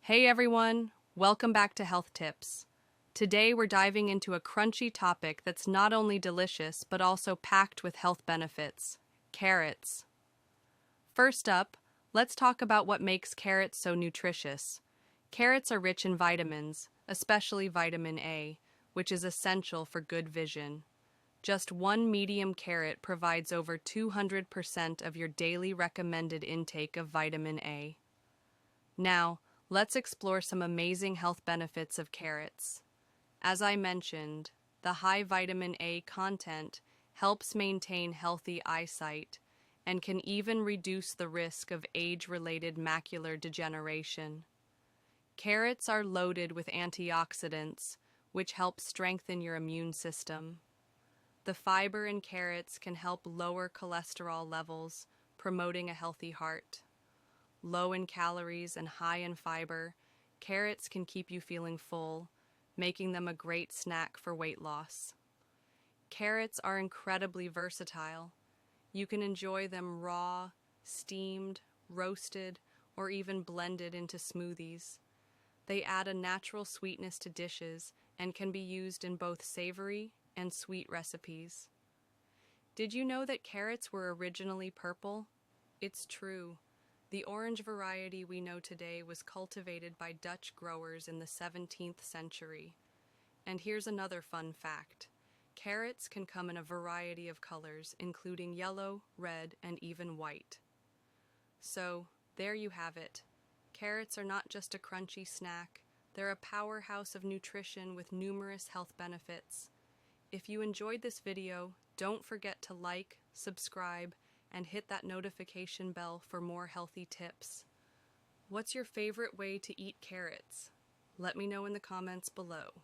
Hey everyone, welcome back to Health Tips. Today we're diving into a crunchy topic that's not only delicious but also packed with health benefits: carrots. First up, let's talk about what makes carrots so nutritious. Carrots are rich in vitamins, especially vitamin A, which is essential for good vision. Just one medium carrot provides over 200% of your daily recommended intake of vitamin A. Now, let's explore some amazing health benefits of carrots. As I mentioned, the high vitamin A content helps maintain healthy eyesight and can even reduce the risk of age-related macular degeneration. Carrots are loaded with antioxidants, which help strengthen your immune system. The fiber in carrots can help lower cholesterol levels, promoting a healthy heart. Low in calories and high in fiber, carrots can keep you feeling full, making them a great snack for weight loss. Carrots are incredibly versatile. You can enjoy them raw, steamed, roasted, or even blended into smoothies. They add a natural sweetness to dishes and can be used in both savory and sweet recipes. Did you know that carrots were originally purple? It's true. The orange variety we know today was cultivated by Dutch growers in the 17th century. And here's another fun fact. Carrots can come in a variety of colors, including yellow, red, and even white. So, there you have it. Carrots are not just a crunchy snack, they're a powerhouse of nutrition with numerous health benefits. If you enjoyed this video, don't forget to like, subscribe, and hit that notification bell for more healthy tips. What's your favorite way to eat carrots? Let me know in the comments below.